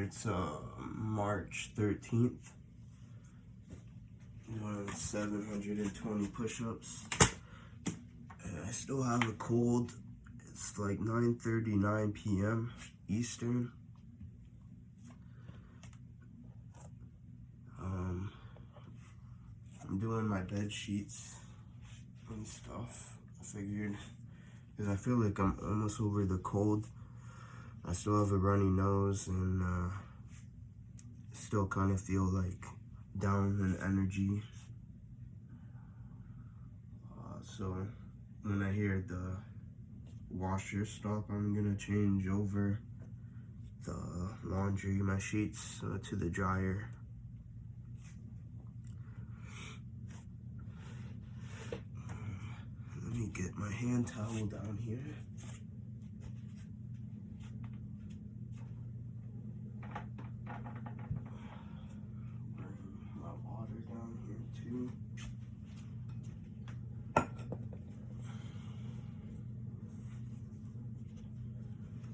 It's March 13th. Doing 720 push-ups. I still have a cold. It's like 9:39 p.m. Eastern. I'm doing my bed sheets and stuff. I figured, because I feel like I'm almost over the cold. I still have a runny nose and still kind of feel like down in energy. So when I hear the washer stop, I'm gonna change over the laundry, my sheets, to the dryer. Let me get my hand towel down here. My water down here too.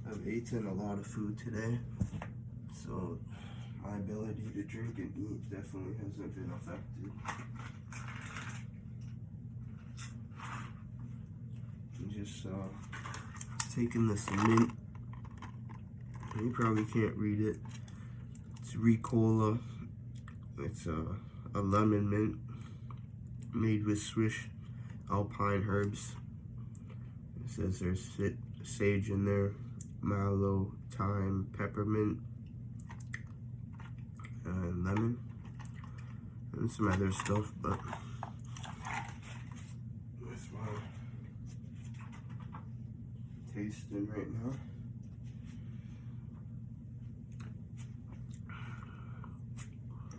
I've eaten a lot of food today, so my ability to drink and eat definitely hasn't been affected. I'm just taking this mint. You probably can't read it. It's Ricola. It's a lemon mint made with Swiss alpine herbs. It says there's sage in there, mallow, thyme, peppermint, and lemon, and some other stuff, but that's what I'm tasting right now.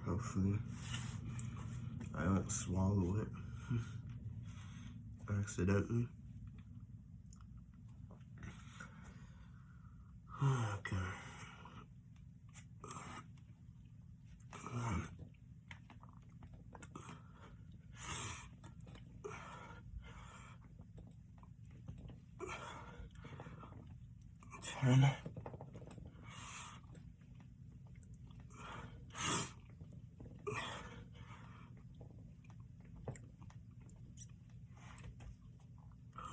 Hopefully I don't swallow it accidentally. Okay. Ten.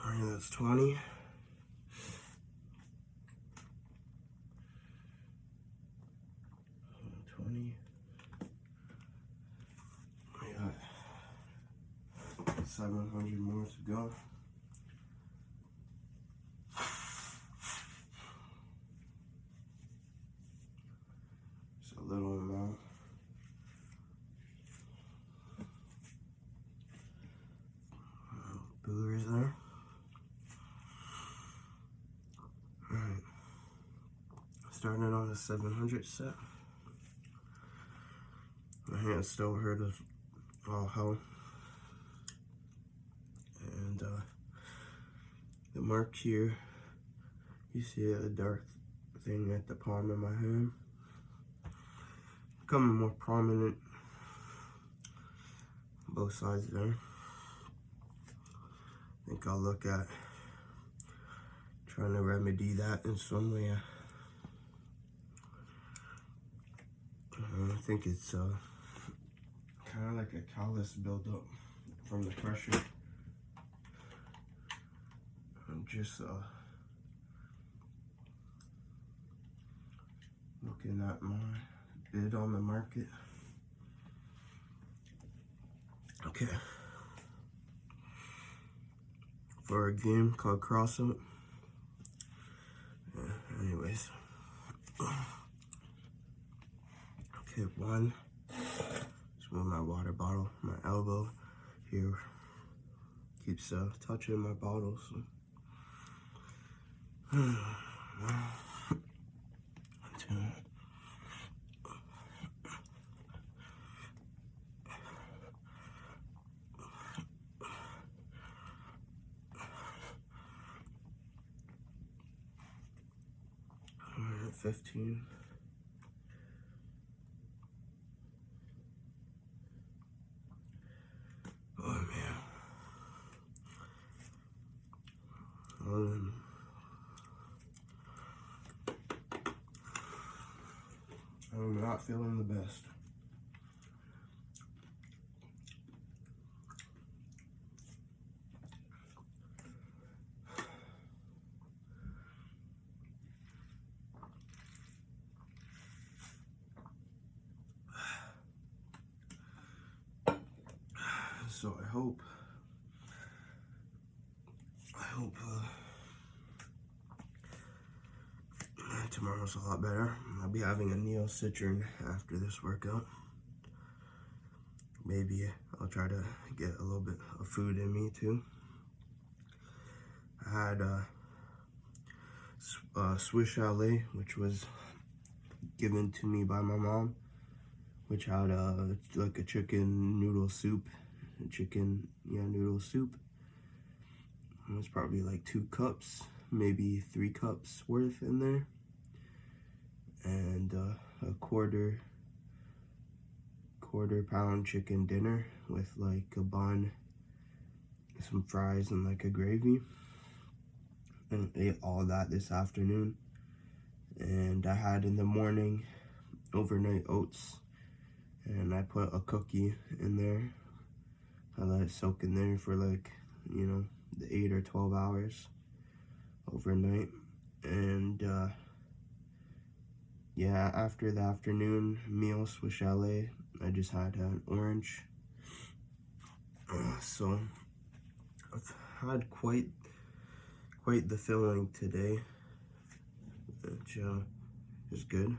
Alright, that's 20. I got 700 more to go. Just a little amount. Boogers there. Alright. Starting on the 700 set. My hand still hurt as all hell. And the mark here, you see a dark thing at the palm of my hand. Becoming more prominent on both sides there. I think I'll look at trying to remedy that in some way. I think it's kind of like a callus buildup from the pressure. I'm just looking at my bid on the market. Okay. For a game called Cross Up. Anyways. Okay, one. Just move my water bottle. My elbow here keeps touching my bottle. So. One, two. All right, 15. Oh man. 11. I'm not feeling the best. So I hope tomorrow's a lot better. I'll be having a Neocitrin after this workout. Maybe I'll try to get a little bit of food in me too. I had Swiss Chalet, which was given to me by my mom, which had like a chicken noodle soup, noodle soup. It was probably like 2 cups, maybe 3 cups worth in there, and a quarter pound chicken dinner with like a bun, some fries, and like a gravy. And ate all that this afternoon. And I had in the morning overnight oats, and I put a cookie in there. I let it soak in there for like, the 8 or 12 hours overnight. And yeah, after the afternoon meal, Swiss Chalet, I just had an orange. So I've had quite the filling today, which is good.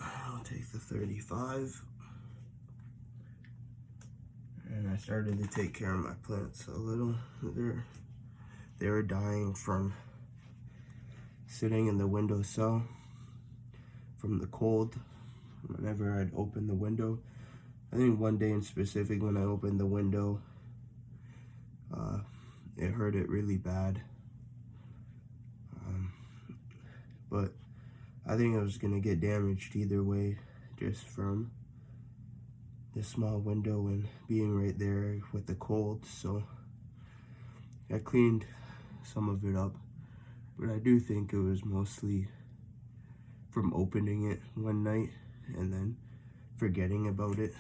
I'll take the 35. And I started to take care of my plants a little. They were dying from sitting in the windowsill from the cold whenever I'd open the window. I think one day in specific when I opened the window, it hurt it really bad. But I think it was gonna get damaged either way, just from the small window and being right there with the cold. So I cleaned some of it up, but I do think it was mostly from opening it one night and then forgetting about it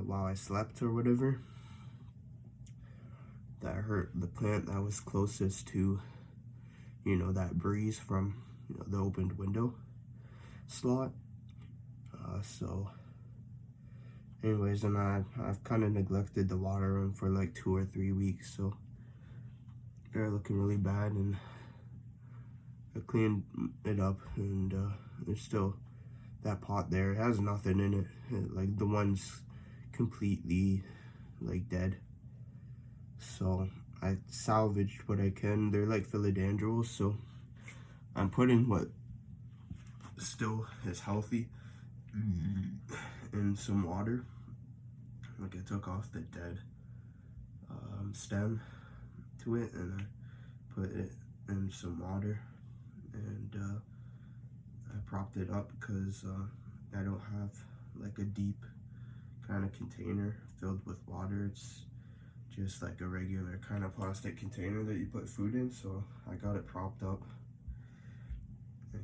while I slept or whatever. That hurt the plant that was closest to, that breeze from the opened window slot. So anyways, and I've kind of neglected the water them for like 2 or 3 weeks, so they're looking really bad. And I cleaned it up, and there's still that pot there. It has nothing in it. Like the one's completely like dead. So I salvaged what I can. They're like philodendrons, so I'm putting what still is healthy in some water. Like I took off the dead stem to it, and I put it in some water, and I propped it up because I don't have like a deep kind of container filled with water. It's just like a regular kind of plastic container that you put food in. So I got it propped up,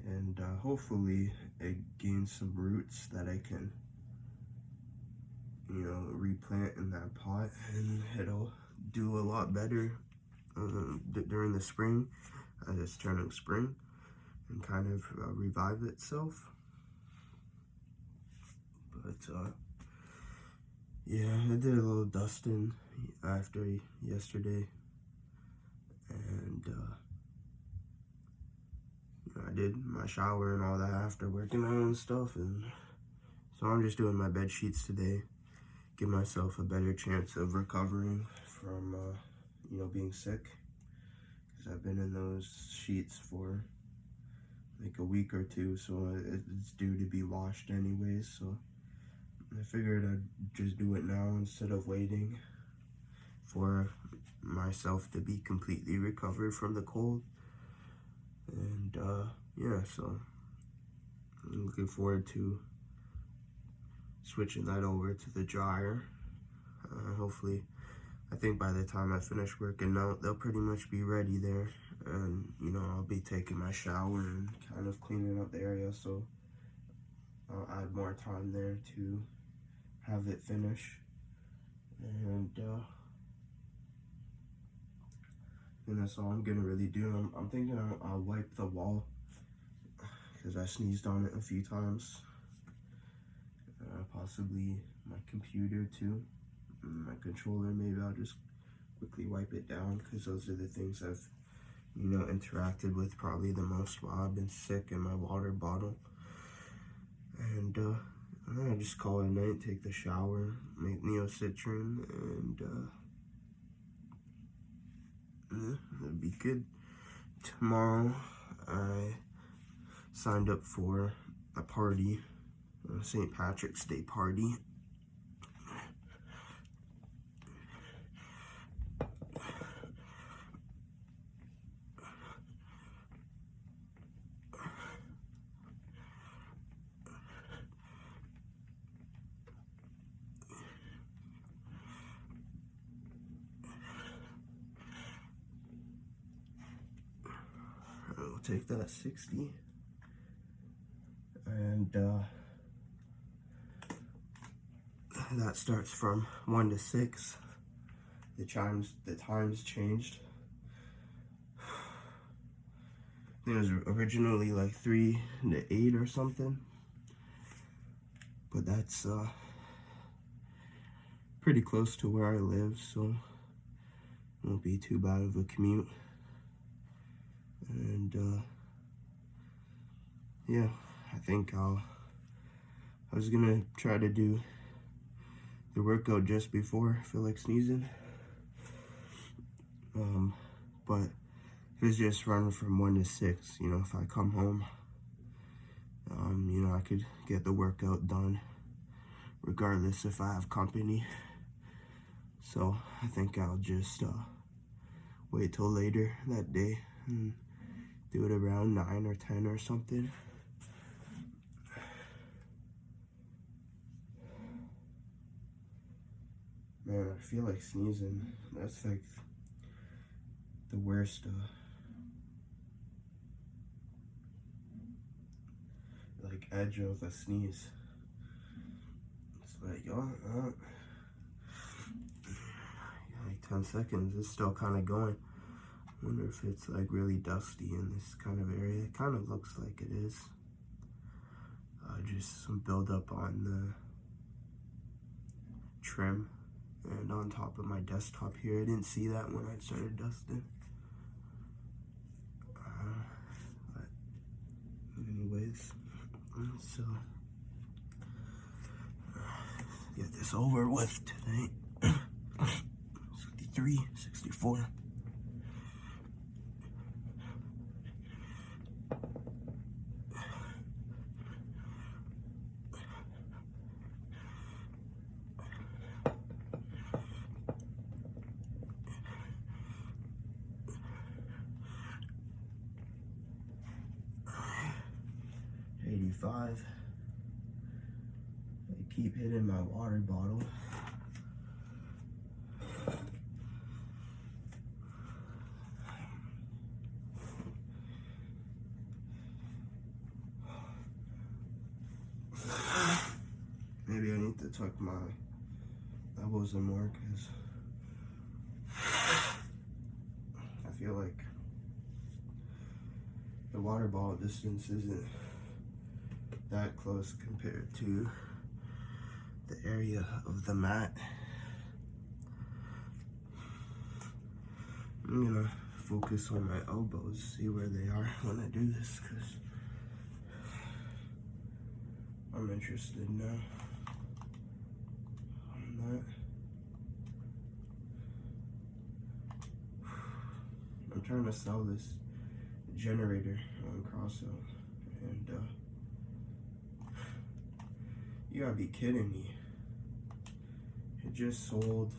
and hopefully it gains some roots that I can replant in that pot, and it'll do a lot better during the spring as it's turning spring, and kind of revive itself. But yeah, I did a little dusting after yesterday, and I did my shower and all that after working out and stuff, and so I'm just doing my bed sheets today, give myself a better chance of recovering from being sick, because I've been in those sheets for like a week or two, so it's due to be washed anyways. So I figured I'd just do it now instead of waiting for myself to be completely recovered from the cold. And yeah, so I'm looking forward to switching that over to the dryer. Hopefully, I think by the time I finish working out, they'll pretty much be ready there. And, you know, I'll be taking my shower and kind of cleaning up the area, so I'll add more time there to have it finish. And that's all I'm gonna really do. I'm thinking I'll wipe the wall because I sneezed on it a few times. Possibly my computer too, my controller. Maybe I'll just quickly wipe it down because those are the things I've, you know, interacted with probably the most while I've been sick, in my water bottle. And I just call it a night, take the shower, make Neocitrin, and it'll be good. Tomorrow I signed up for a party, a St. Patrick's Day party. I'll take that 60. And that starts from 1 to 6. The times changed. I think it was originally like 3 to 8 or something. But that's pretty close to where I live, so it won't be too bad of a commute. And yeah, I think I was gonna try to do the workout just before I feel like sneezing. But if it's just running from 1 to 6, you know, if I come home, you know, I could get the workout done regardless if I have company. So I think I'll just wait till later that day and do it around 9 or 10 or something. Man, I feel like sneezing. That's like the worst like edge of a sneeze. It's like, like 10 seconds. It's still kind of going. I wonder if it's like really dusty in this kind of area. It kind of looks like it is. Just some buildup on the trim and on top of my desktop here. I didn't see that when I started dusting. But anyways, so get this over with tonight. 63, 64. I keep hitting my water bottle. Maybe I need to tuck my elbows in more because I feel like the water bottle distance isn't that close compared to the area of the mat. I'm gonna focus on my elbows, see where they are when I do this, because I'm interested now on that. I'm trying to sell this generator on Crossout, and you gotta be kidding me. It just sold.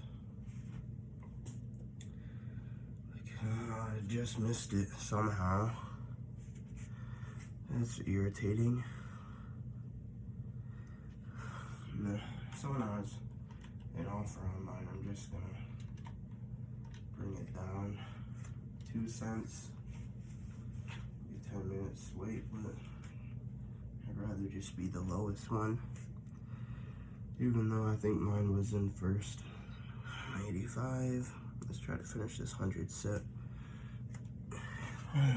Like, I just missed it somehow. That's irritating. So when I was in offer online, I'm just gonna bring it down 2 cents. Maybe 10 minutes wait, but I'd rather just be the lowest one. Even though I think mine was in first. 85. Let's try to finish this 100 set. 90.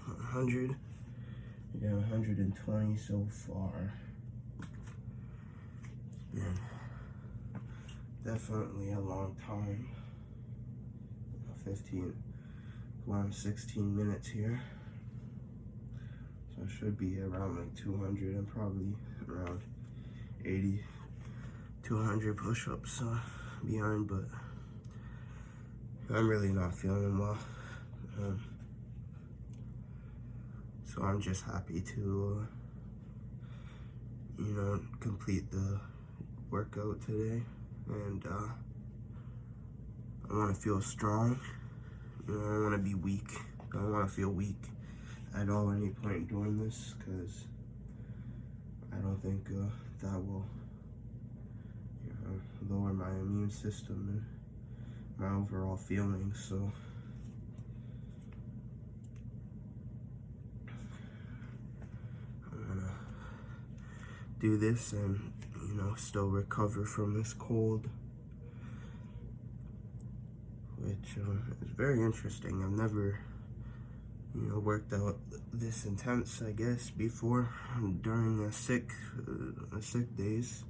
100. We got 120 so far. It's been definitely a long time. 15, 16 minutes here. So I should be around like 200 and probably around 80, 200 push-ups behind, but I'm really not feeling well. So I'm just happy to, complete the workout today, and I want to feel strong. I don't want to be weak. I don't want to feel weak at all any point doing this, because I don't think that will lower my immune system and my overall feelings. So I'm gonna do this and still recover from this cold, which is very interesting. I've never worked out this intense, I guess, before during the sick days.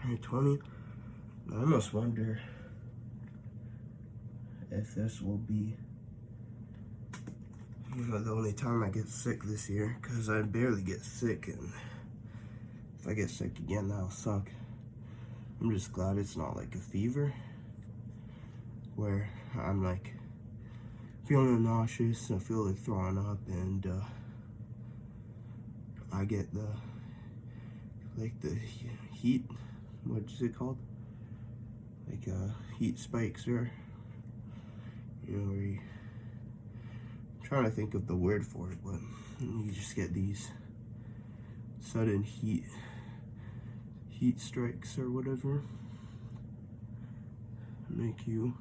Hey, 20. I almost wonder if this will be the only time I get sick this year, because I barely get sick, and if I get sick again, that'll suck. I'm just glad it's not like a fever where I'm like feeling nauseous and I feel like throwing up, and I get the heat, what is it called? Like heat spikes, or where I'm trying to think of the word for it, but you just get these sudden heat strikes or whatever, make you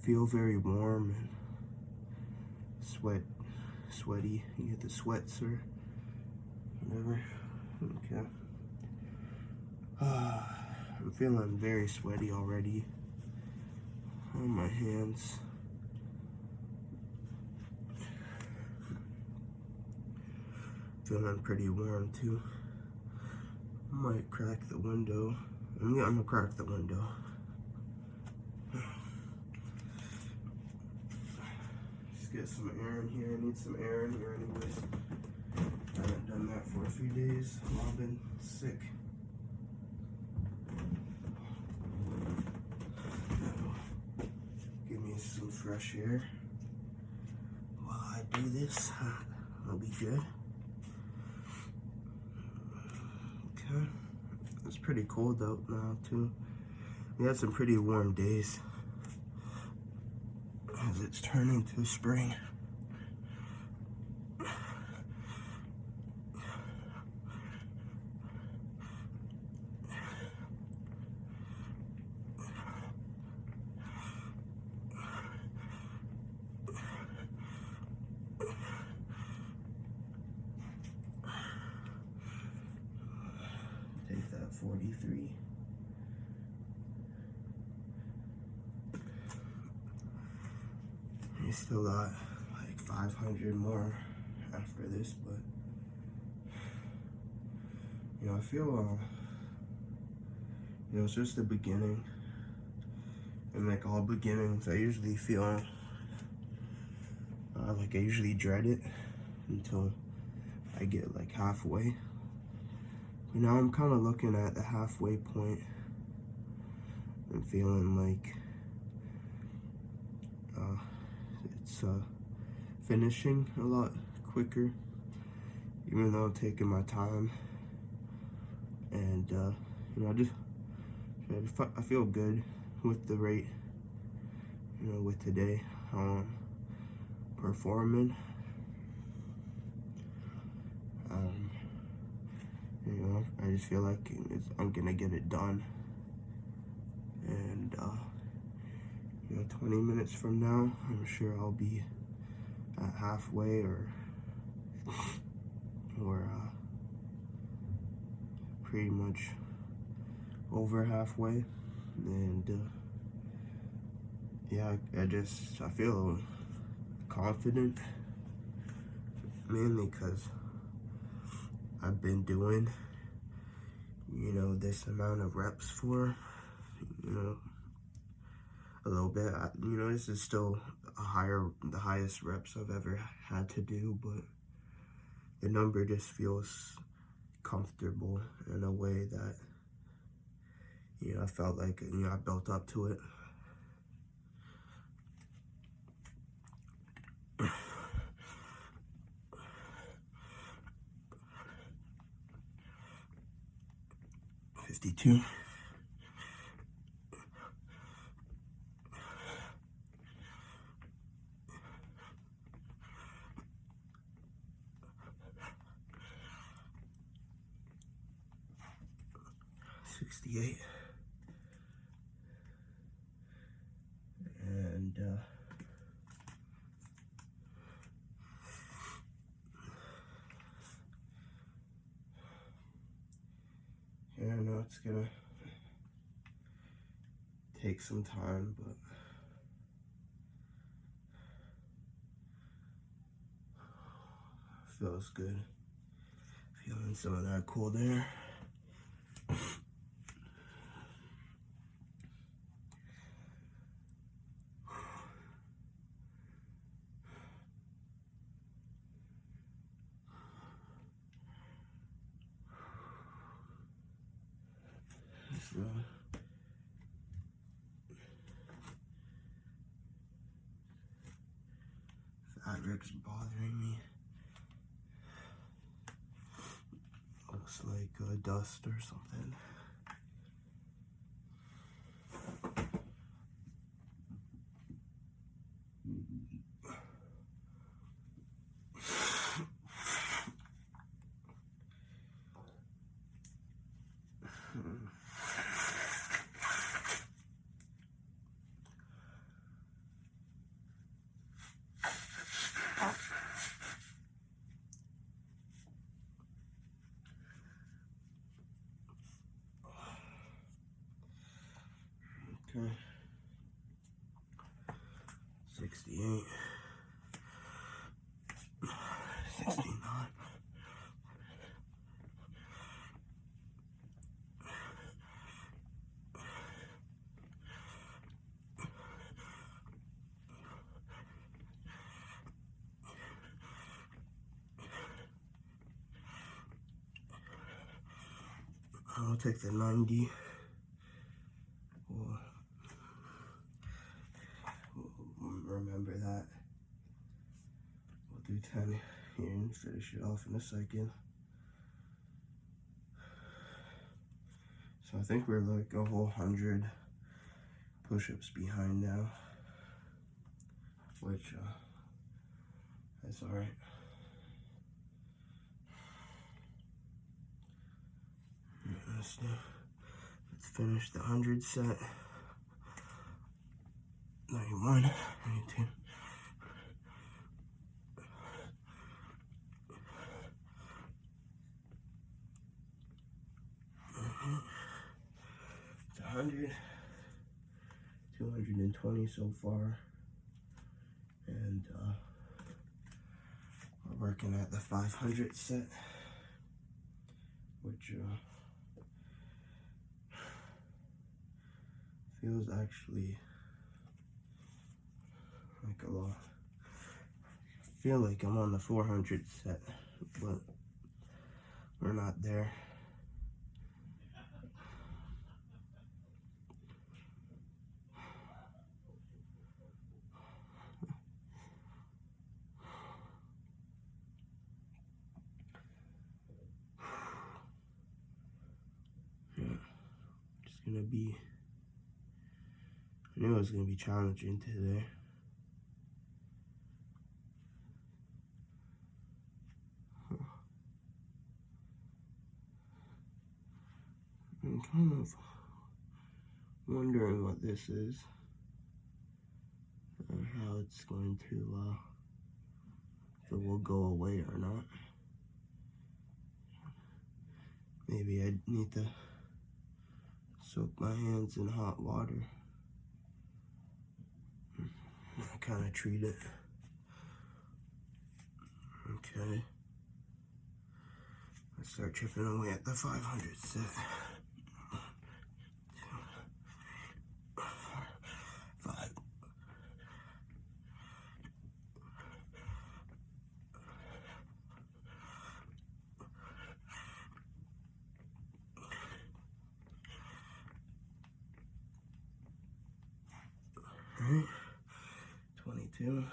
feel very warm and sweaty. You get the sweats or whatever. Okay. I'm feeling very sweaty already on my hands. Feeling pretty warm too. I might crack the window. I'm gonna crack the window. Just get some air in here. I need some air in here anyways. I haven't done that for a few days. I've been sick. Give me some fresh air while I do this. That'll be good. Okay. It's pretty cold out now too. We had some pretty warm days as it's turning to spring. Take that 43. You still got like 500 more after this, but I feel it's just the beginning, in like all beginnings, I usually feel like I usually dread it until I get like halfway. But now I'm kind of looking at the halfway point and feeling like it's finishing a lot quicker, even though I'm taking my time. And you know, I feel good with the rate, you know, with today, how I'm performing. You know, I just feel like I'm gonna get it done. And you know, 20 minutes from now, I'm sure I'll be at halfway or pretty much over halfway. And yeah, I feel confident, mainly because I've been doing, you know, this amount of reps for, you know, a little bit. You know, this is still the highest reps I've ever had to do, but the number just feels comfortable in a way that, you know, I felt like, you know, I built up to it. $52. 68. And yeah, I know it's gonna take some time, but feels good. Feeling some of that cold air. So, fabric's bothering me. Looks like dust or something. Okay. 68. 69. I'll take the 90. We'll remember that. We'll do 10 here and finish it off in a second. So I think we're like a whole 100 push-ups behind now, which that's all right. Let's finish the 100 set. 91, 92. It's 100, 220 so far, and we're working at the 500 set, which feels actually like a lot. I feel like I'm on the 400 set, but we're not there. Yeah, it's gonna be, I knew it was gonna be challenging today. I'm kind of wondering what this is, or how it's going to, if it will go away or not. Maybe I need to soak my hands in hot water. I kind of treat it. Okay. Let's start chipping away at the 500 set. 5. Alright. 22.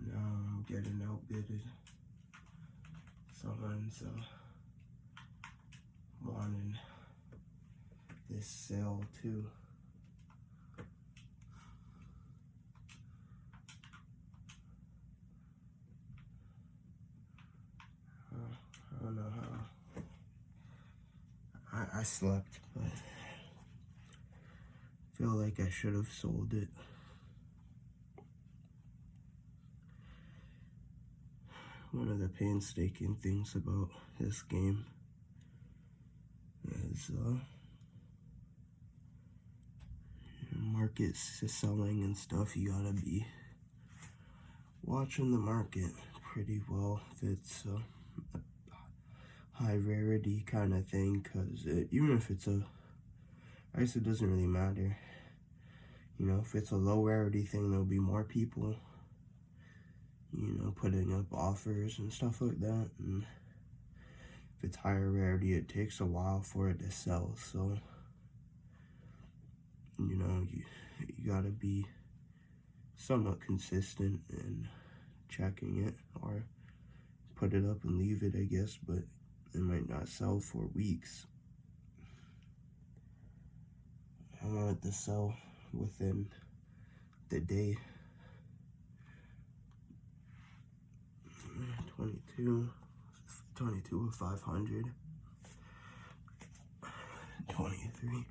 Now I'm getting outbidded. Someone's wanting this sale too. I don't know how. I slept, but I feel like I should have sold it. One of the painstaking things about this game is markets selling and stuff. You gotta be watching the market pretty well if it's a high rarity kind of thing, because even if it's I guess it doesn't really matter. You know, if it's a low rarity thing, there'll be more people, you know, putting up offers and stuff like that. And if it's higher rarity, it takes a while for it to sell. So, you know, you gotta be somewhat consistent in checking it, or put it up and leave it, I guess, but it might not sell for weeks. I want it to sell within the day. 22 of 500. 23.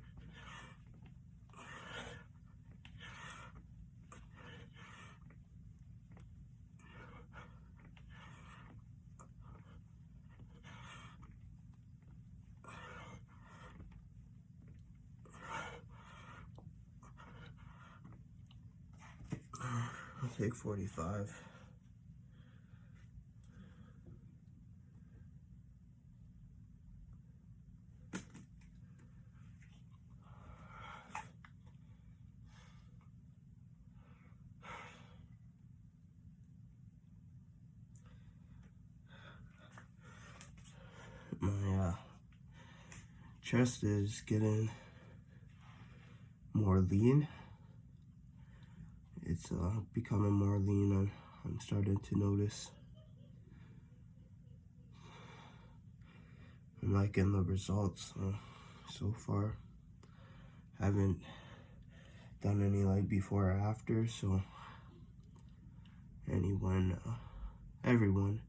I'll take 45. My chest is getting more lean. It's becoming more lean. I'm starting to notice. I'm liking the results so far. Haven't done any like before or after, so everyone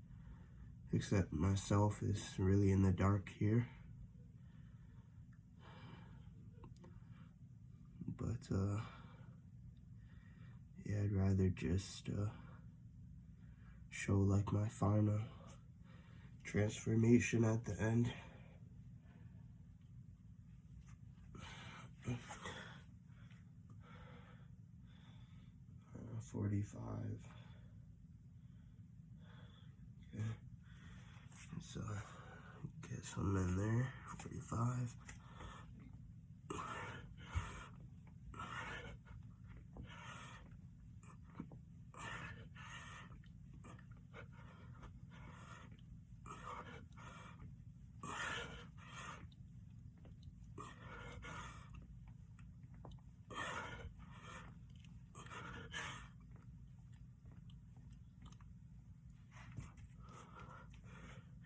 except myself is really in the dark here. But yeah, I'd rather just show like my final transformation at the end. 45. Okay. So get some in there. 45.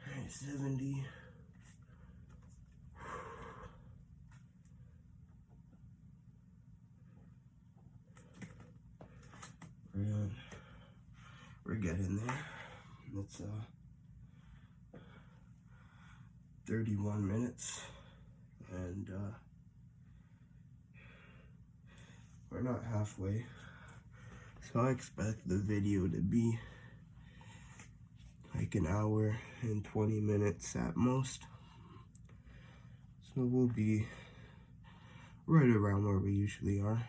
All right, 70. We're getting there. It's 31 minutes, and we're not halfway. So I expect the video to be like an hour and 20 minutes at most. So we'll be right around where we usually are,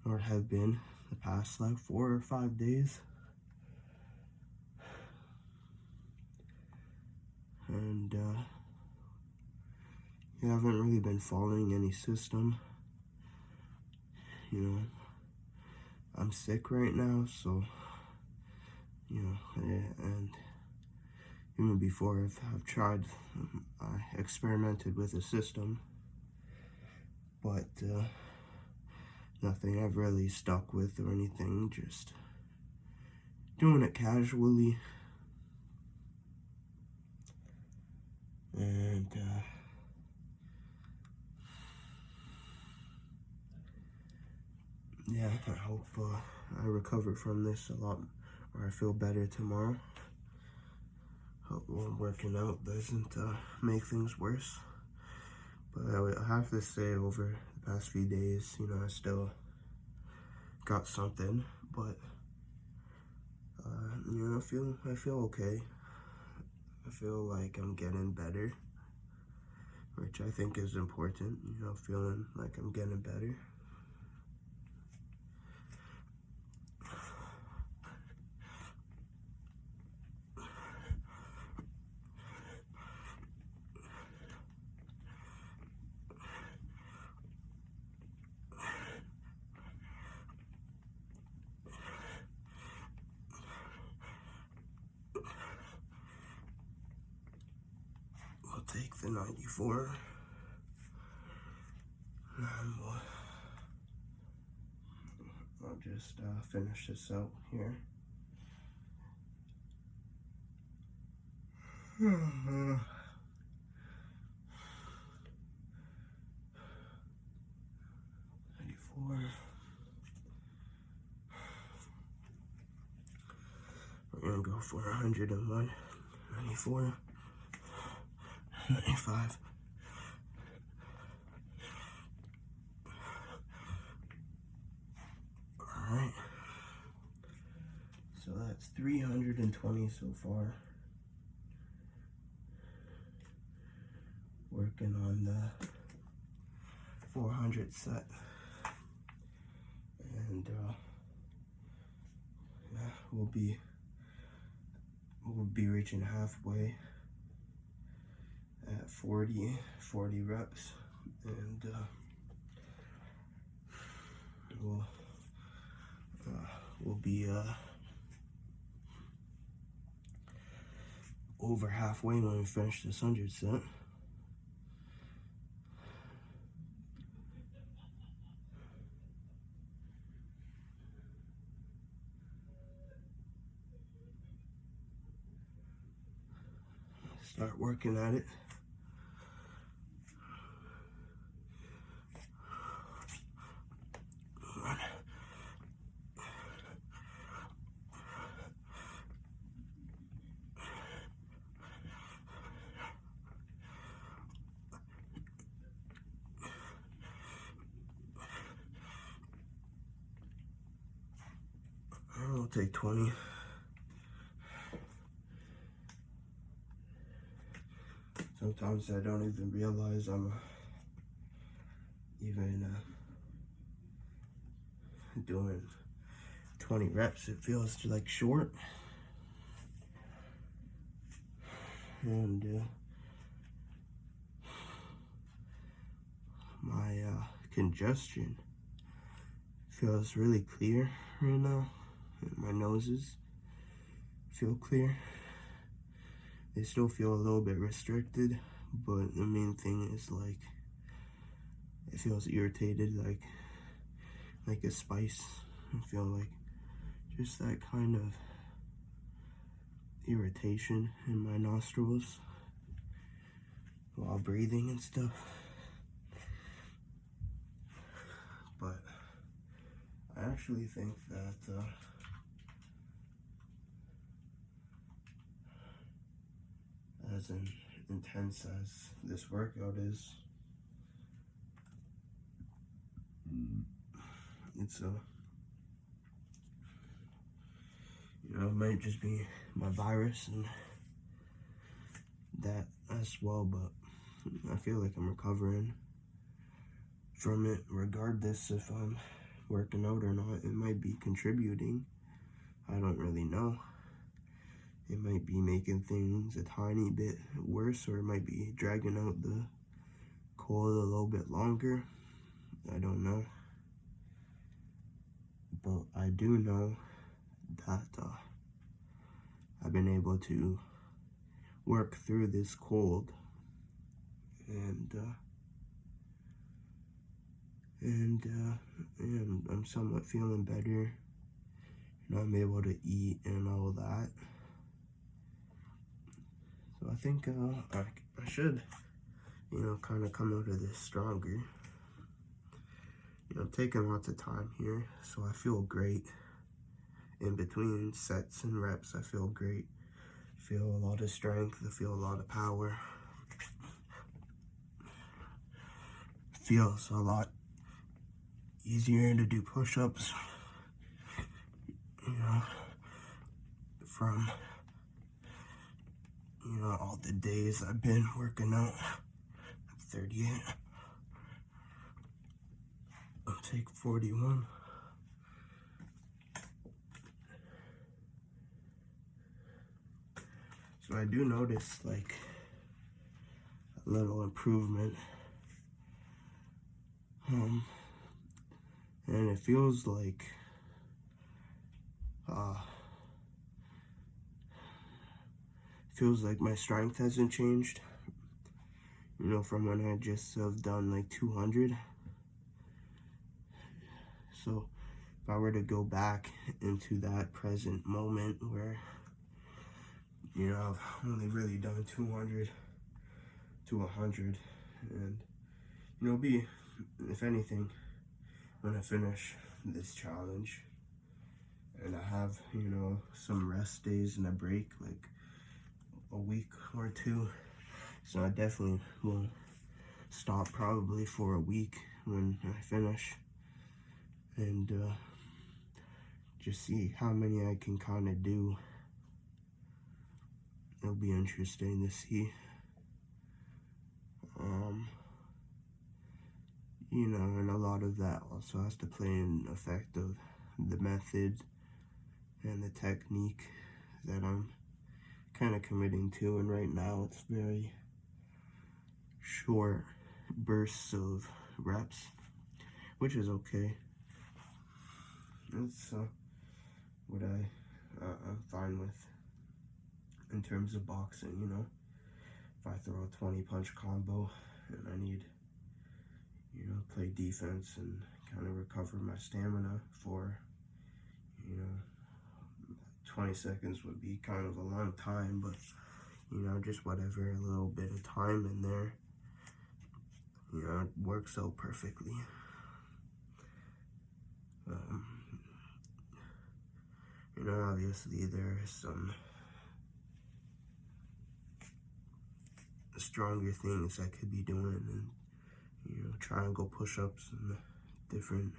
or have been the past like 4 or 5 days. And you haven't really been following any system. You know, I'm sick right now, so, you know, and even before I've tried, I experimented with a system, but nothing I've really stuck with or anything, just doing it casually. And yeah, I hope I recover from this a lot, or I feel better tomorrow. Hope working out doesn't make things worse. But I have to say, over the past few days, you know, I still got something, but you know, I feel okay. I feel like I'm getting better, which I think is important, you know, feeling like I'm getting better. We'll take the 94, and I'll just finish this out here. We're gonna go for 101, 94, 95. Alright. So that's 320 so far. Working on the 400 set. And yeah, we'll be reaching halfway at 40 reps, and we'll be over halfway when we finish this 100 set. Start working at it. I'll take 20. Sometimes I don't even realize I'm even doing 20 reps, it feels like short. And my congestion feels really clear right now. My noses feel clear. They still feel a little bit restricted, but the main thing is like it feels irritated, like a spice. I feel like just that kind of irritation in my nostrils while breathing and stuff. But I actually think that as intense as this workout is, it's it might just be my virus and that as well, but I feel like I'm recovering from it regardless if I'm working out or not. It might be contributing. I don't really know. It might be making things a tiny bit worse, or it might be dragging out the cold a little bit longer. I don't know. But I do know that I've been able to work through this cold, and I'm somewhat feeling better. I'm able to eat and all that. So I think I should, kind of come out of this stronger. I'm taking lots of time here, so I feel great. In between sets and reps, I feel great. I feel a lot of strength. I feel a lot of power. It feels a lot easier to do push-ups, from all the days I've been working out. I'm 38. I'll take 41. So I do notice like a little improvement. And it feels like my strength hasn't changed, from when I just have done like 200. So if I were to go back into that present moment where, I've only really done 200 to 100, and, be, if anything, when I finish this challenge, and I have, some rest days and a break, like a week or two, so I definitely will stop probably for a week when I finish, and just see how many I can kind of do. It'll be interesting to see. And a lot of that also has to play in effect of the method and the technique that I'm kind of committing to, and right now it's very short bursts of reps, which is okay. It's what I'm fine with in terms of boxing. If I throw a 20 punch combo and I need play defense and kind of recover my stamina for 20 seconds would be kind of a long time, but just whatever, a little bit of time in there, it works out perfectly. Obviously there's some stronger things I could be doing, and triangle push-ups and different,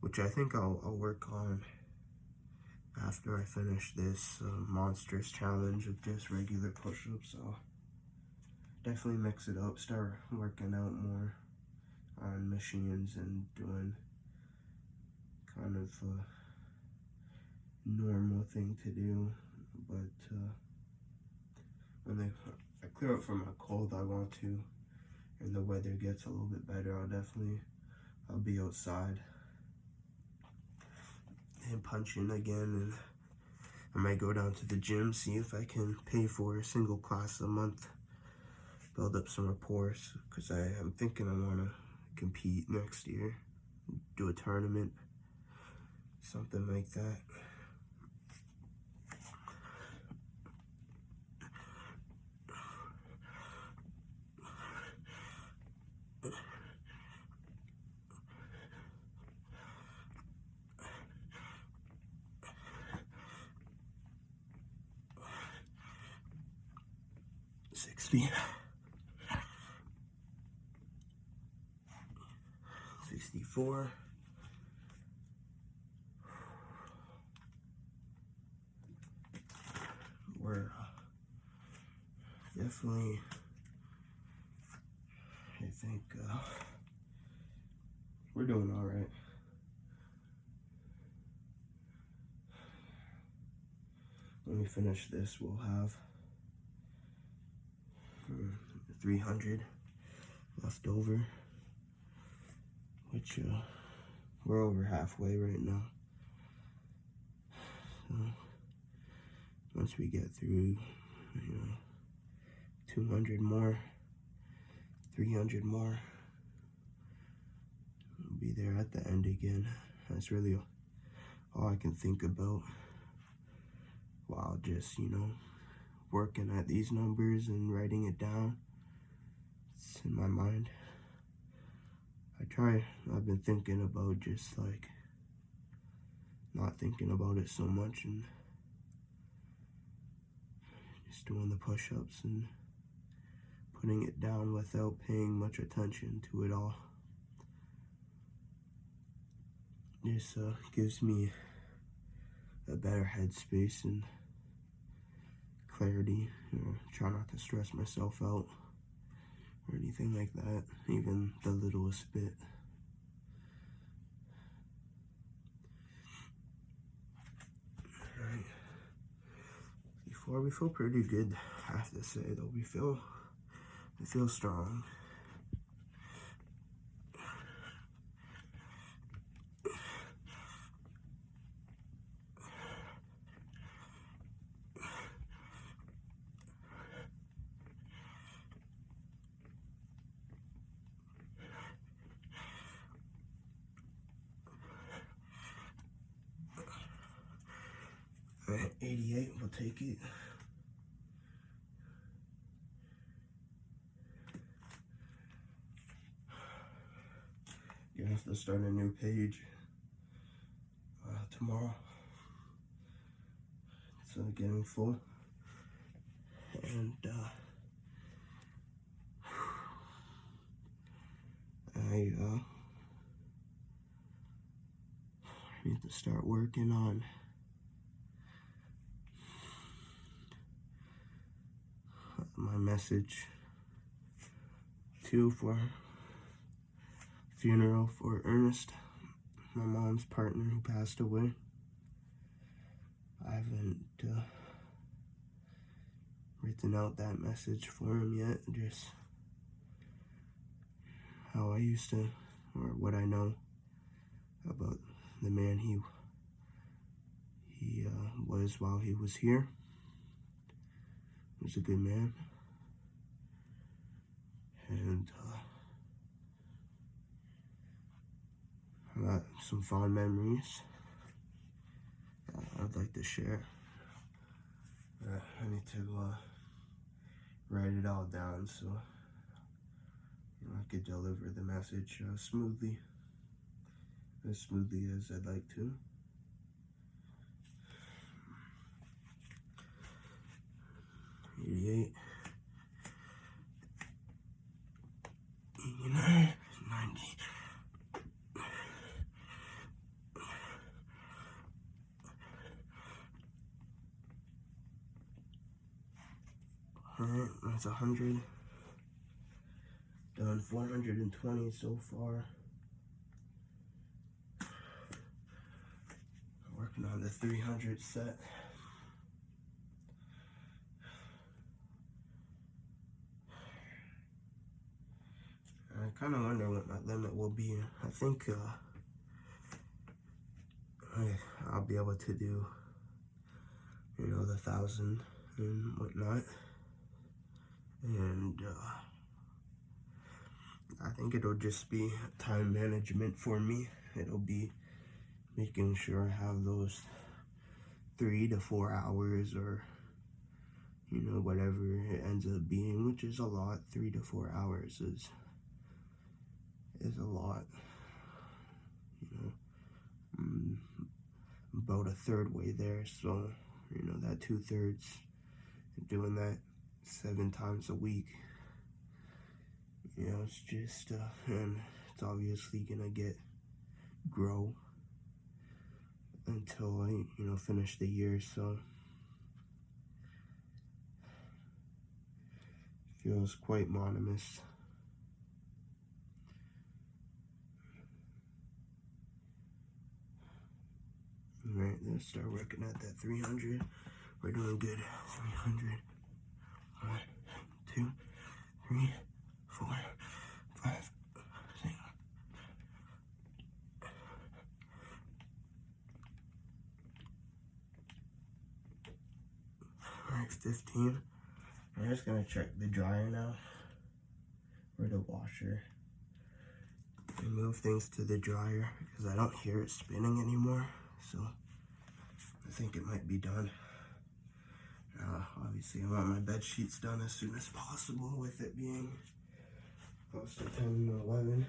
which I think I'll work on after I finish this monsters challenge of just regular push-ups. I'll definitely mix it up, start working out more on machines and doing kind of a normal thing to do, but when I clear up from my cold, I want to, and the weather gets a little bit better, I'll be outside and punch in again, and I might go down to the gym, see if I can pay for a single class a month, build up some rapport, because I'm thinking I want to compete next year, do a tournament, something like that. $60, $64. We're definitely, I think, we're doing all right. When we finish this, we'll have 300 left over, which we're over halfway right now. So once we get through, 200 more, 300 more, we'll be there at the end again. That's really all I can think about while just, working at these numbers and writing it down. It's in my mind. I've been thinking about just like not thinking about it so much and just doing the push-ups and putting it down without paying much attention to it all. This gives me a better headspace and clarity. Try not to stress myself out or anything like that, even the littlest bit. Alright. Before we feel pretty good, I have to say though, we feel strong. Alright, 88, we'll take it. You have to start a new page tomorrow. It's getting full. And I need to start working on my message too for funeral for Ernest, my mom's partner who passed away. I haven't written out that message for him yet, just how I used to, or what I know about the man he was while he was here. He was a good man, and I got some fond memories I'd like to share. I need to write it all down so I could deliver the message smoothly, as smoothly as I'd like to. $88, $89, $90. Alright, that's 100. Done 420 so far. Working on the 300 set. I kind of wonder what my limit will be. I think I'll be able to do, the 1,000 and whatnot. And I think it'll just be time management for me. It'll be making sure I have those 3 to 4 hours, or whatever it ends up being, which is a lot. 3 to 4 hours is a lot. I'm about a third way there, so that 2/3, doing that 7 times a week, it's just and it's obviously gonna grow until I finish the year. So feels quite monotonous. Alright, let's start working at that 300. We're doing good. 300. 1, 2, 3, 4, 5, 6. Alright, 15. I'm just gonna check the dryer now, or the washer, and move things to the dryer because I don't hear it spinning anymore. So I think it might be done. Obviously, I want my bed sheets done as soon as possible, with it being close to 10 and 11.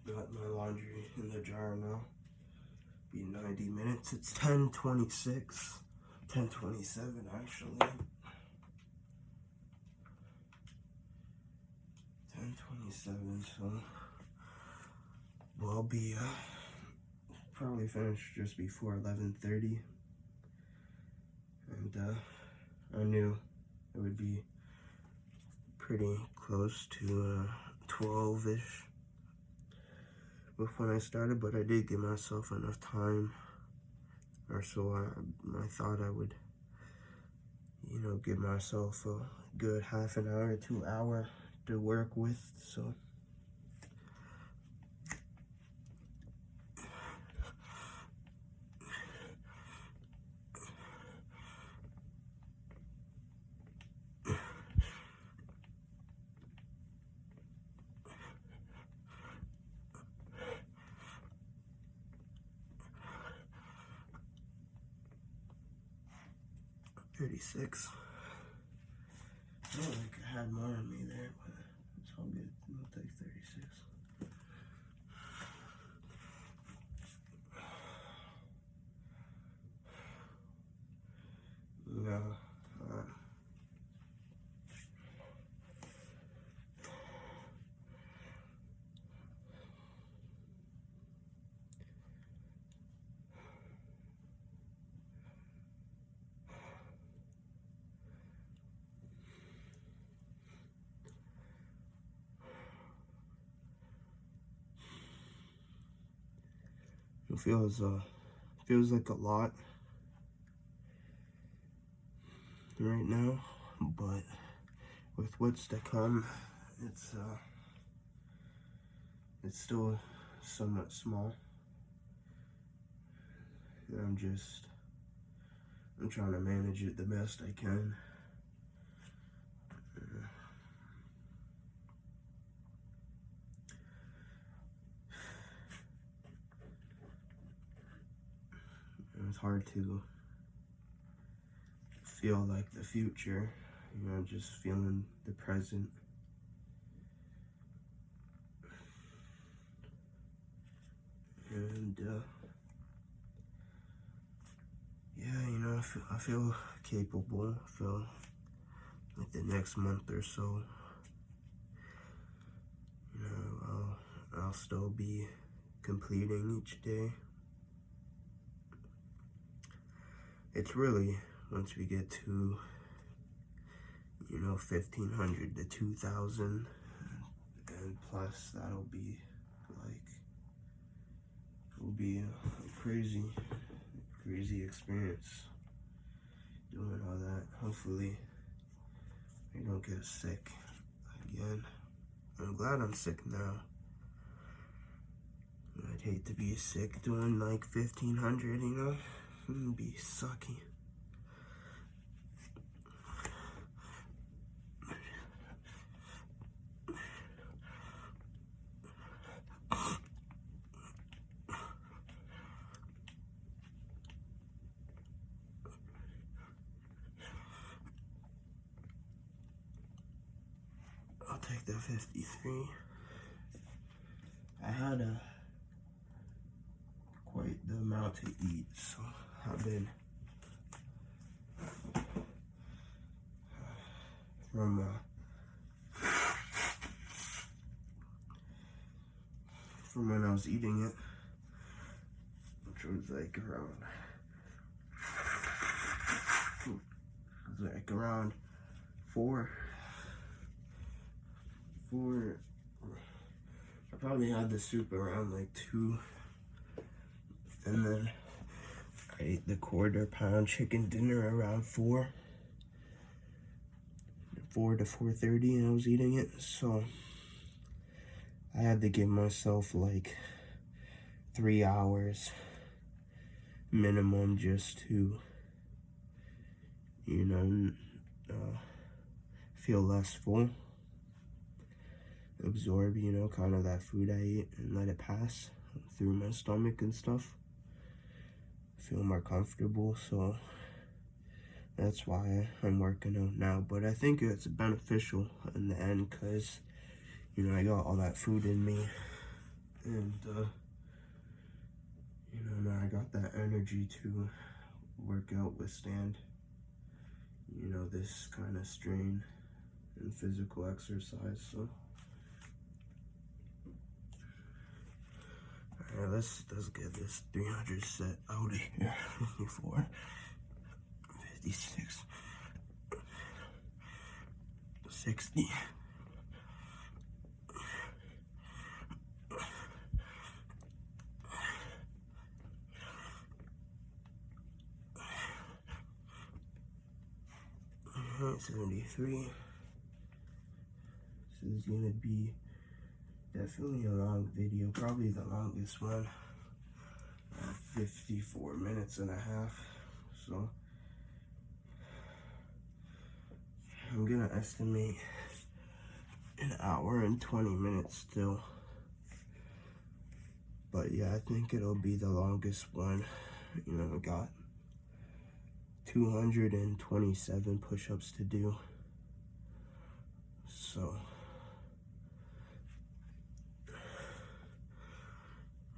Got my laundry in the jar now. Be 90 minutes. It's 10:26, 10:27 actually. 10:27. So we'll be probably finished just before 11:30. And I knew it would be pretty close to 12-ish with when I started, but I did give myself enough time, or so I thought I would, give myself a good half an hour, 2 hour to work with. So $36. I don't think I had more on me there, but it's all good. I'll take 36. feels like a lot right now, but with what's to come, it's still somewhat small. And I'm trying to manage it the best I can. It's hard to feel like the future, just feeling the present. And yeah, I feel capable. I feel like the next month or so, I'll still be completing each day. It's really, once we get to 1,500 to 2,000 and plus, it'll be a crazy experience doing all that. Hopefully I don't get sick again. I'm glad I'm sick now. I'd hate to be sick doing like 1,500, it'd be sucky. I'll take the 53. I had quite the amount to eat, so I've been from when I was eating it, which was like around 4. I probably had the soup around like 2, and then I ate the quarter-pound chicken dinner around 4 to 4:30, and I was eating it, so I had to give myself like 3 hours minimum just to, feel less full, absorb, kind of that food I ate and let it pass through my stomach and stuff, feel more comfortable. So that's why I'm working out now, but I think it's beneficial in the end, because I got all that food in me, and now I got that energy to work out, withstand this kind of strain and physical exercise. So alright, let's get this 300 set out of here. 54, 56, 60. Alright, 73. This is gonna be definitely a long video, probably the longest one, 54 minutes and a half. So I'm gonna estimate an hour and 20 minutes still, but yeah, I think it'll be the longest one. I got 227 push-ups to do, so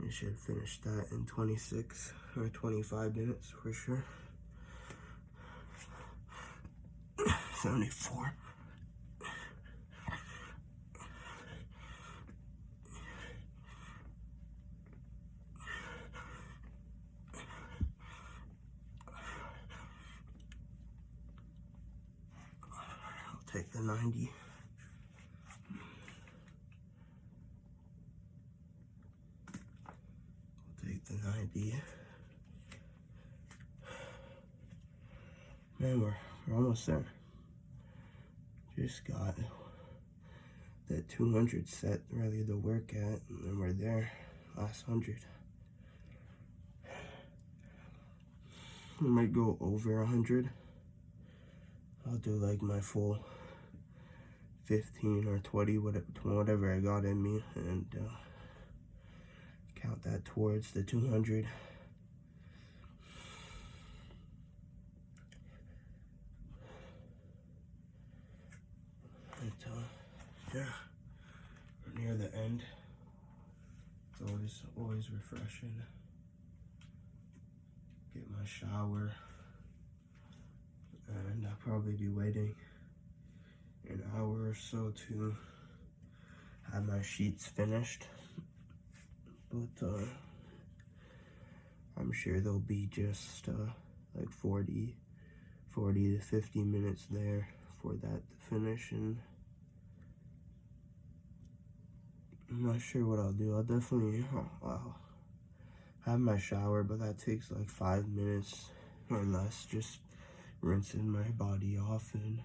I should finish that in 26 or 25 minutes for sure. 74. I'll take the 90. I'll take the 90. be. Man, we're almost there. Just got that 200 set ready to work at, and then we're there. Last 100. I might go over 100. I'll do like my full 15 or 20, whatever I got in me, and count that towards the 200. And, yeah, we're near the end. It's always refreshing. Get my shower, and I'll probably be waiting an hour or so to have my sheets finished, but I'm sure there'll be just like 40 to 50 minutes there for that to finish, and I'm not sure what I'll do. I'll have my shower, but that takes like 5 minutes or less, just rinsing my body off, and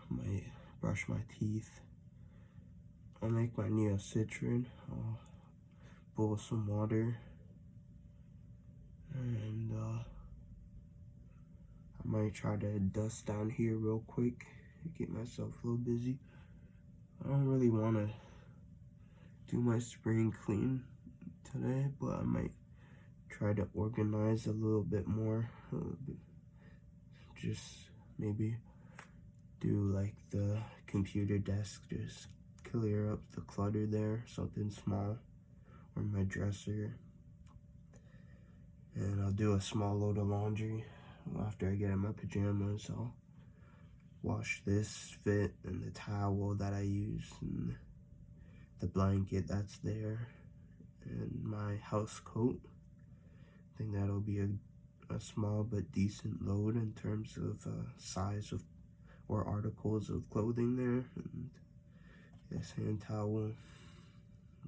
might brush my teeth. I'll make my Neocitrin. I'll boil some water, and I might try to dust down here real quick, get myself a little busy. I don't really want to do my spring clean today, but I might try to organize a little bit more. Just maybe do like the computer desk, just clear up the clutter there, something small, or my dresser. And I'll do a small load of laundry after I get in my pajamas. I'll wash this fit and the towel that I use and the blanket that's there and my house coat. I think that'll be a small but decent load in terms of size of or articles of clothing there. And this hand towel will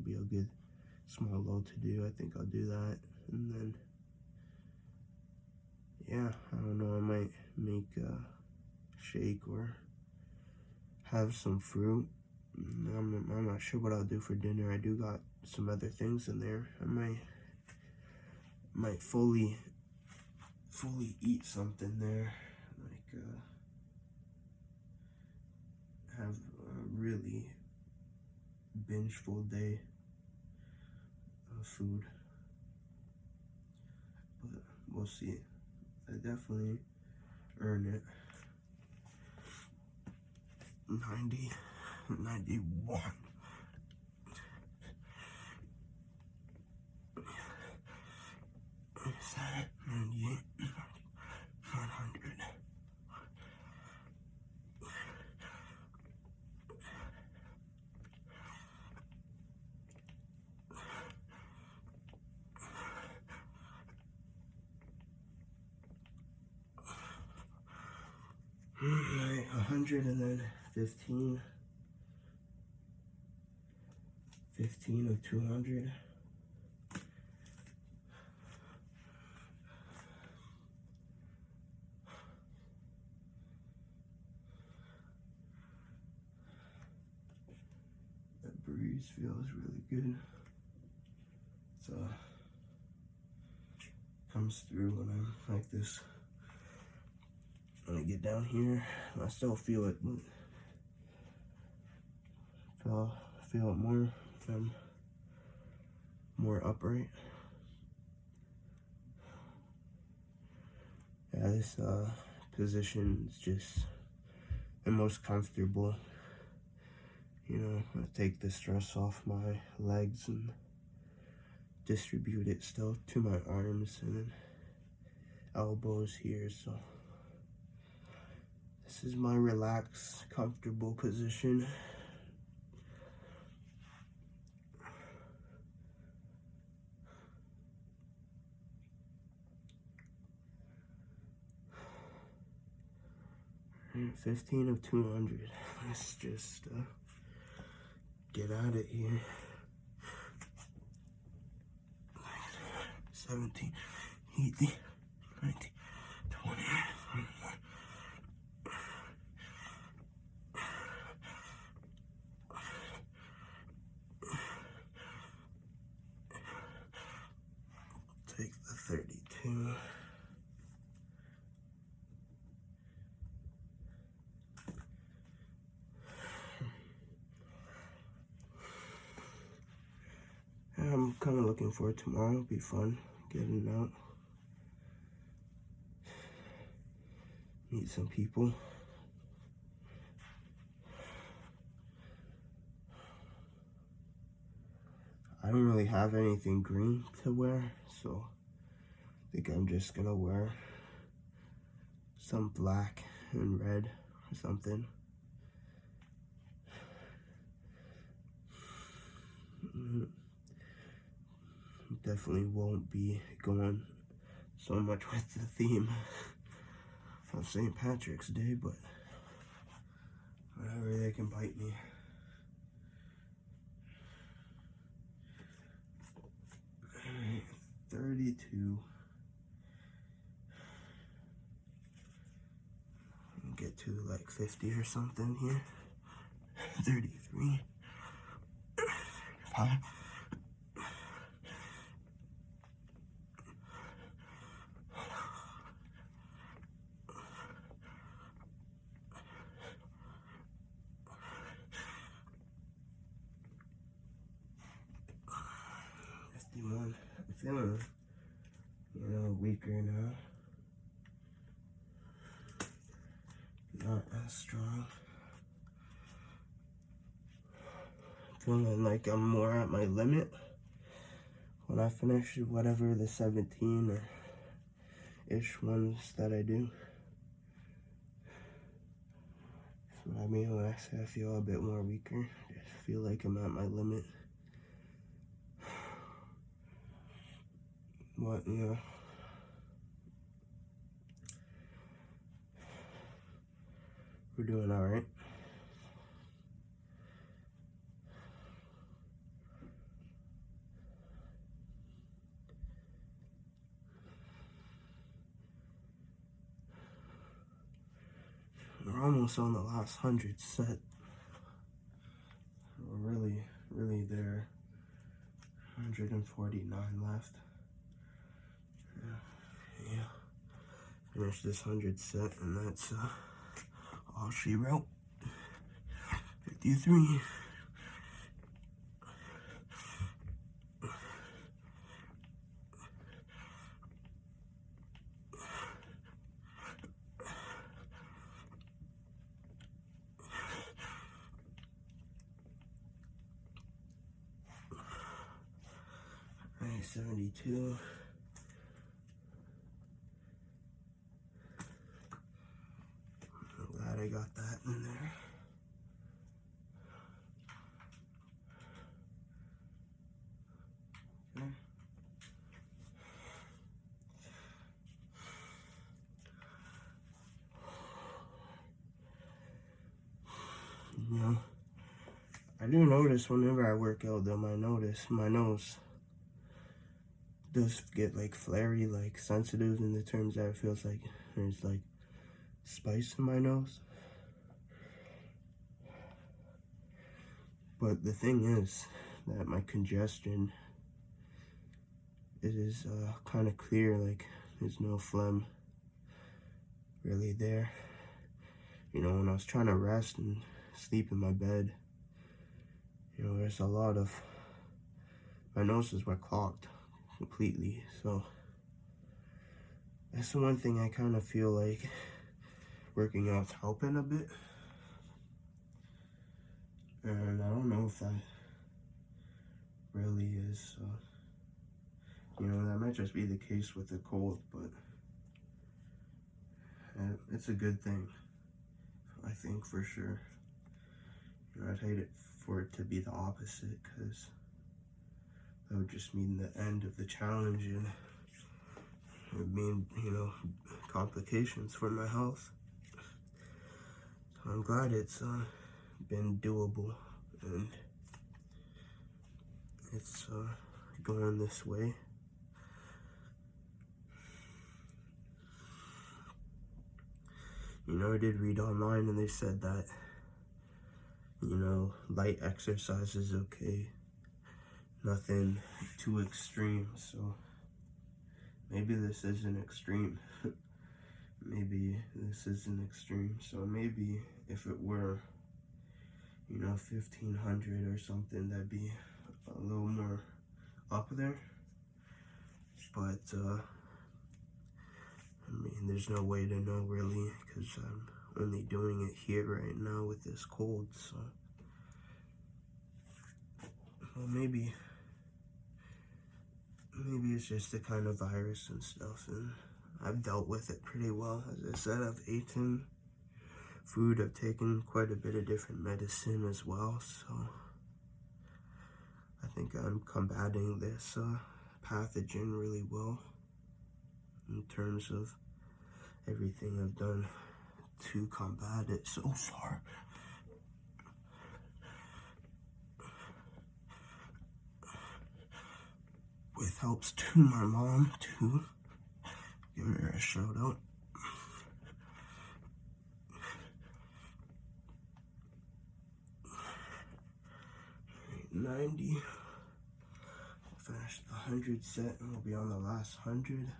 be a good small load to do. I think I'll do that. And then, yeah, I don't know, I might make a shake or have some fruit. I'm not sure what I'll do for dinner. I do got some other things in there. I might fully eat something there, like have a really bingeful day of food, but we'll see. I definitely earn it. 90, 91. Is that 98? 100. Right, 100 and then 15 of 200. That breeze feels really good. So comes through when I'm like this. When I get down here, I still feel it, but feel it more if I'm more upright. Yeah, this position is just the most comfortable. You know, I take the stress off my legs and distribute it still to my arms and then elbows here, so this is my relaxed, comfortable position. And 15 of 200. Let's just get out of here. 17, 18, 19, 20, 21. Take the 32. I'm kind of looking forward to tomorrow. It'll be fun getting out, meet some people. I don't really have anything green to wear, so I think I'm just gonna wear some black and red or something. Definitely won't be going so much with the theme of St. Patrick's Day, but whatever, they can bite me. Alright, 32. Get to like 50 or something here. 33. 5. 51. I'm feeling, weaker now. Not as strong. Feeling like I'm more at my limit when I finish whatever the 17 or ish ones that I do. That's what I mean when I say I feel a bit more weaker. I just feel like I'm at my limit. But yeah. We're doing alright. We're almost on the last 100 set. We're really there. 149 left. Yeah. Finish this 100 set, and that's all she wrote. 53. Right, 72. I'm glad I got that in there. Okay. You know, I do notice whenever I work out though, my nose does get like flary, like sensitive in the terms that it feels like there's like spice in my nose. But the thing is that my congestion, it is kind of clear, like there's no phlegm really there. When I was trying to rest and sleep in my bed, there's a lot of, my noses were clogged completely. So that's the one thing I kind of feel like working out's helping a bit. And I don't know if that really is, that might just be the case with the cold, but it's a good thing, I think, for sure. I'd hate it for it to be the opposite, because that would just mean the end of the challenge, and it would mean, complications for my health. So I'm glad it's been doable, and it's going this way. You know, I did read online and they said that, you know, light exercise is okay. Nothing too extreme, so maybe this isn't extreme. Maybe this isn't extreme. So maybe if it were, you know, 1500 or something, that'd be a little more up there. But, I mean, there's no way to know really, because I'm only doing it here right now with this cold, so. Well, maybe it's just the kind of virus and stuff, and I've dealt with it pretty well. As I said, I've eaten food, I've taken quite a bit of different medicine as well, so I think I'm combating this pathogen really well in terms of everything I've done to combat it so far. With helps to my mom too. Give her a shout out. Right, 90. We'll finish the 100 set and we'll be on the last 100.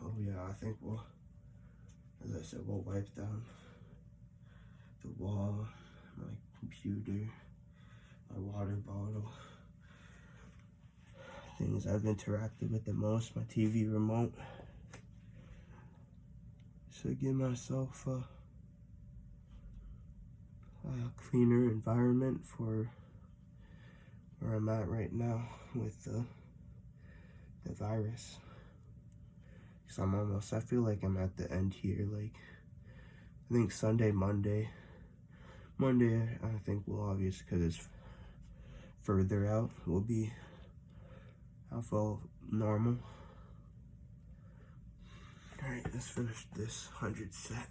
Oh yeah, I think we'll, as I said, we'll wipe down the wall, my computer, my water bottle, things I've interacted with the most, my TV remote. So give myself a cleaner environment for where I'm at right now with the virus. So I feel like I'm at the end here. Like, I think Monday, I think we'll obviously, because it's further out, I'll feel normal. Alright, let's finish this 100 set.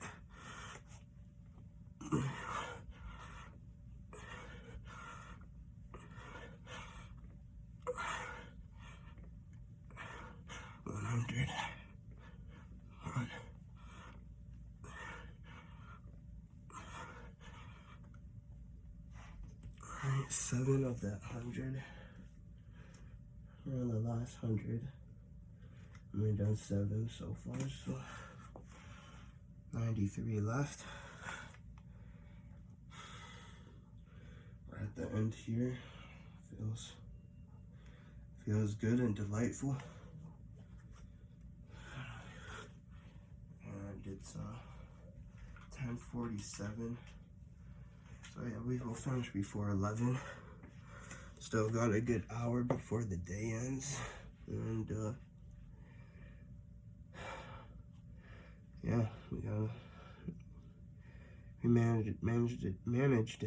Alright, 7 of that 100. We're on the last 100. We've done 7 so far, so 93 left. We're at the end here. Feels good and delightful. And it's 10:47. So yeah, we will finish before 11. Still got a good hour before the day ends. And yeah, we managed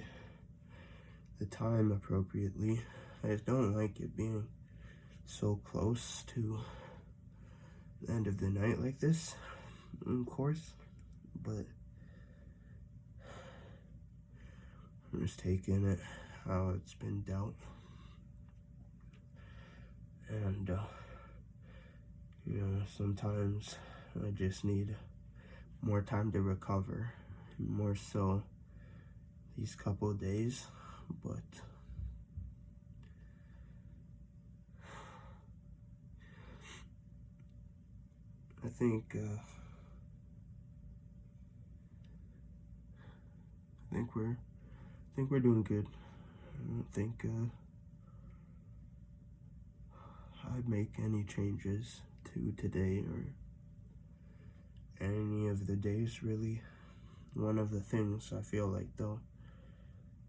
the time appropriately. I just don't like it being so close to the end of the night like this, of course, but I'm just taking it how it's been dealt. And you know, sometimes I just need more time to recover, more so these couple of days, but I think we're doing good. I don't think I'd make any changes to today or any of the days really. One of the things I feel like though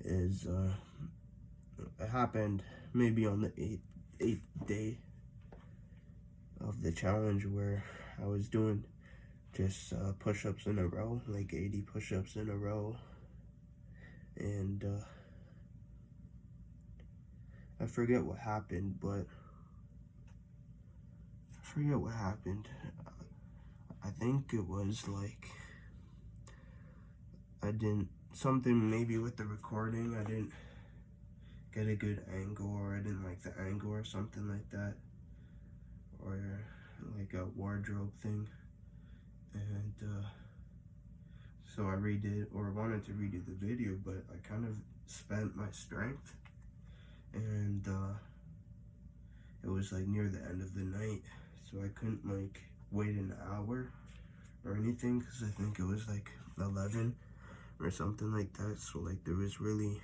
is it happened maybe on the eighth day of the challenge where I was doing just push-ups in a row, like 80 push-ups in a row, and I forget what happened, I think it was like something maybe with the recording, I didn't get a good angle, or I didn't like the angle or something like that, or like a wardrobe thing, and so I redid, or wanted to redo the video, but I kind of spent my strength, and it was like near the end of the night, so I couldn't like wait an hour or anything, because I think it was like 11 or something like that, so like there was really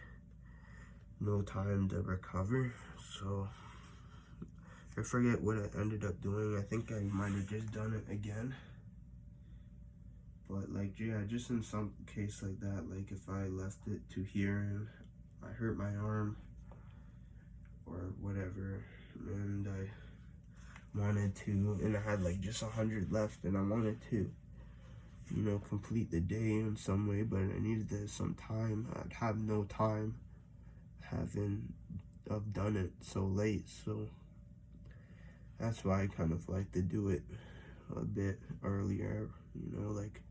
no time to recover. So I forget what I ended up doing. I think I might have just done it again, but like, yeah, just in some case like that, like if I left it to here and I hurt my arm or whatever, and I wanted to, and I had like just 100 left, and I wanted to, you know, complete the day in some way, but I needed some time. I'd have no time having I've done it so late, so that's why I kind of like to do it a bit earlier, you know, like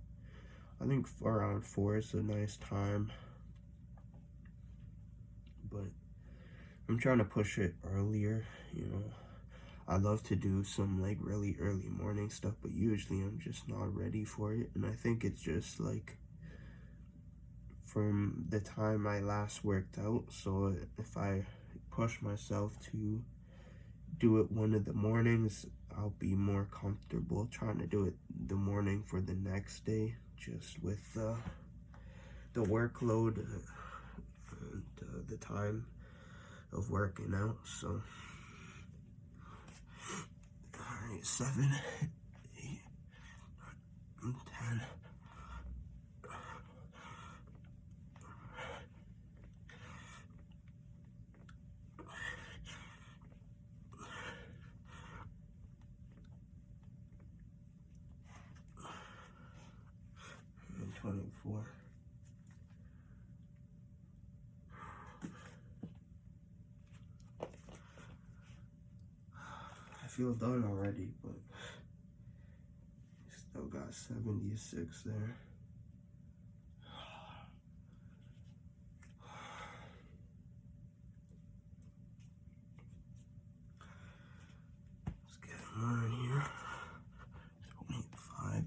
I think around 4 is a nice time, but I'm trying to push it earlier, you know. I love to do some like really early morning stuff, but usually I'm just not ready for it, and I think it's just like from the time I last worked out, so if I push myself to do it one of the mornings, I'll be more comfortable trying to do it the morning for the next day, just with the workload and the time of working out. So all right, 7, 8, 10. 24. I feel done already, but still got 76 there. Let's get more in here. 25.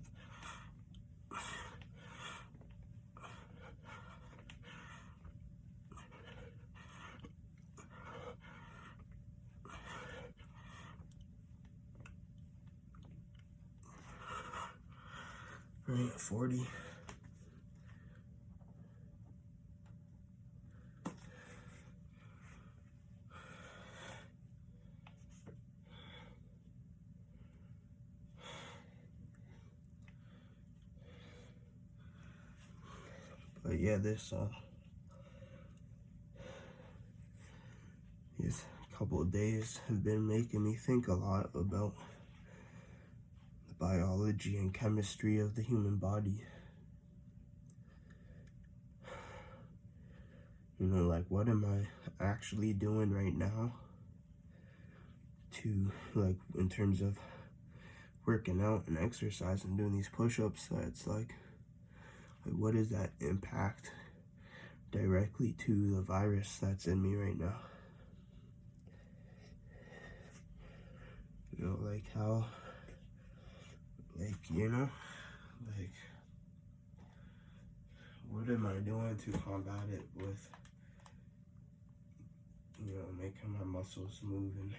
40. But yeah, this these couple of days have been making me think a lot about the biology and chemistry of the human body. You know, like, what am I actually doing right now to, like, in terms of working out and exercise and doing these push-ups, that's like what is that impact directly to the virus that's in me right now? You know, like how, like, you know, like, what am I doing to combat it with, you know, making my muscles move and,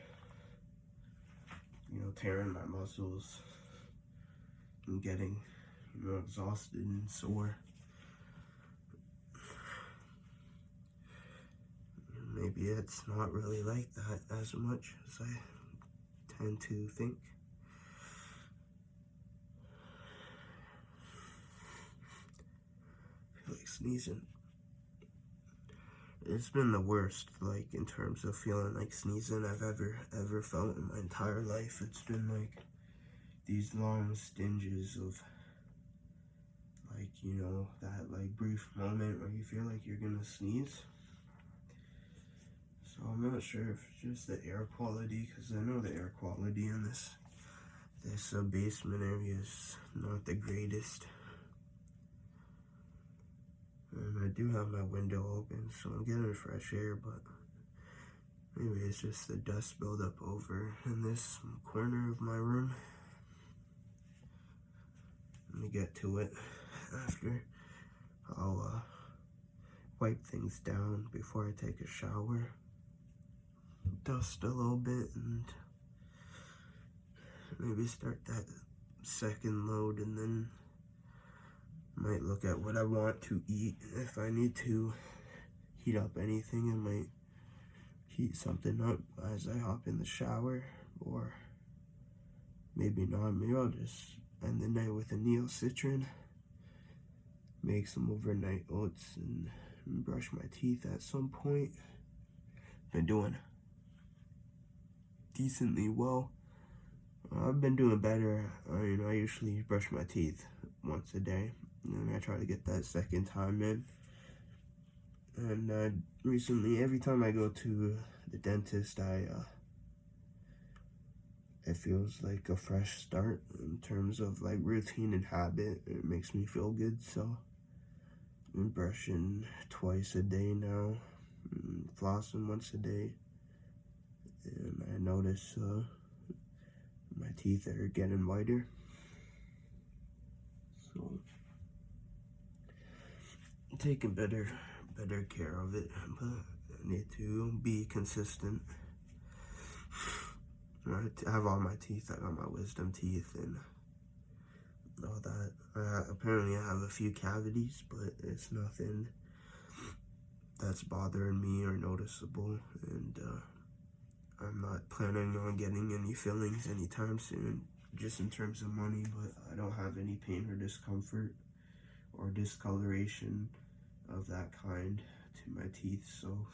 you know, tearing my muscles and getting, you know, exhausted and sore. Maybe it's not really like that as much as I tend to think. I feel like sneezing. It's been the worst, like, in terms of feeling like sneezing I've ever felt in my entire life. It's been like these long stinges of, like, you know, that like brief moment where you feel like you're gonna sneeze. So I'm not sure if it's just the air quality, because I know the air quality in this basement area is not the greatest. And I do have my window open, so I'm getting fresh air, but maybe it's just the dust buildup over in this corner of my room. get to it after. I'll wipe things down before I take a shower, dust a little bit, and maybe start that second load, and then might look at what I want to eat. If I need to heat up anything, I might heat something up as I hop in the shower, or maybe not. Maybe I'll just end the night with a Neocitrin, make some overnight oats, and brush my teeth at some point. Been doing decently well. I've been doing better. I usually brush my teeth once a day, and I try to get that second time in. And recently, every time I go to the dentist, it feels like a fresh start in terms of like routine and habit. It makes me feel good. So I'm brushing twice a day now, flossing once a day, and I notice my teeth are getting whiter. So I'm taking better care of it, but I need to be consistent. I have all my teeth. I got my wisdom teeth and all that. Apparently I have a few cavities, but it's nothing that's bothering me or noticeable, and I'm not planning on getting any fillings anytime soon, just in terms of money. But I don't have any pain or discomfort or discoloration of that kind to my teeth, so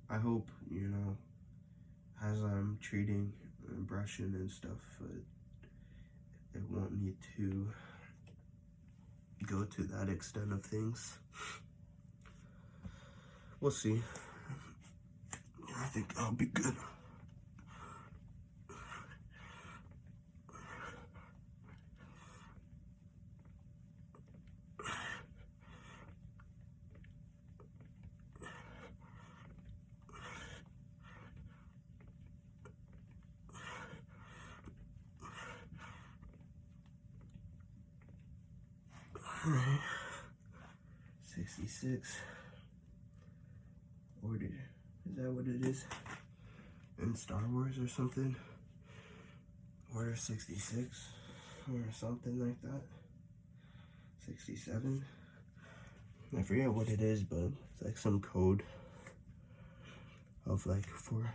I hope, as I'm treating and brushing and stuff, it won't need to go to that extent of things. We'll see. I think I'll be good. Alright, 66. Order. Is that what it is? In Star Wars or something? Order 66 or something like that. 67. I forget what it is, but it's like some code of like for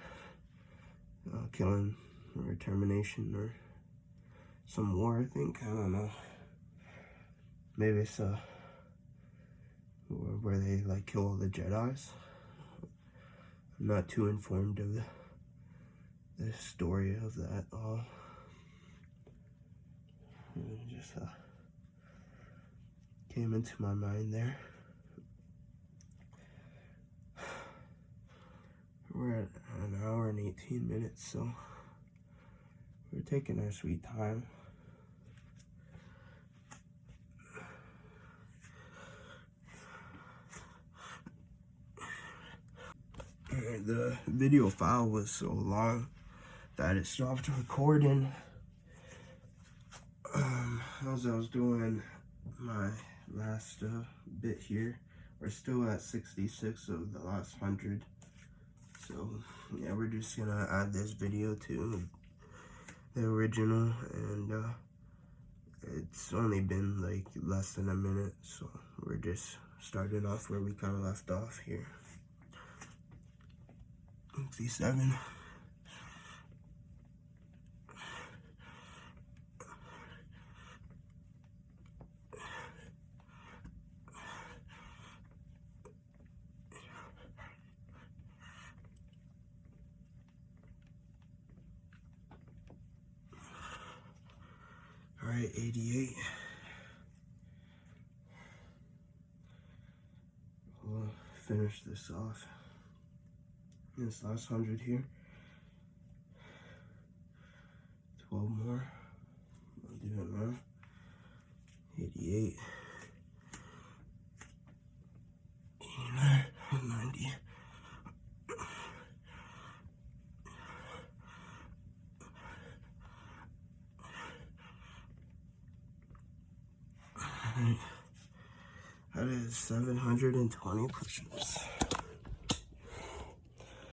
killing or termination or some war, I think. I don't know. Maybe it's where they like kill all the Jedis. I'm not too informed of the story of that. It just came into my mind there. We're at an hour and 18 minutes, so we're taking our sweet time. The video file was so long that it stopped recording as I was doing my last bit here. We're still at 66 of the last 100. So yeah, we're just gonna add this video to the original, and it's only been like less than a minute, so we're just starting off where we kind of left off here. 67. All right, 88. We'll finish this off. This last 100 here. 12 more. I'll do it now. 88. 89. 90. Alright. That is 720 push-ups.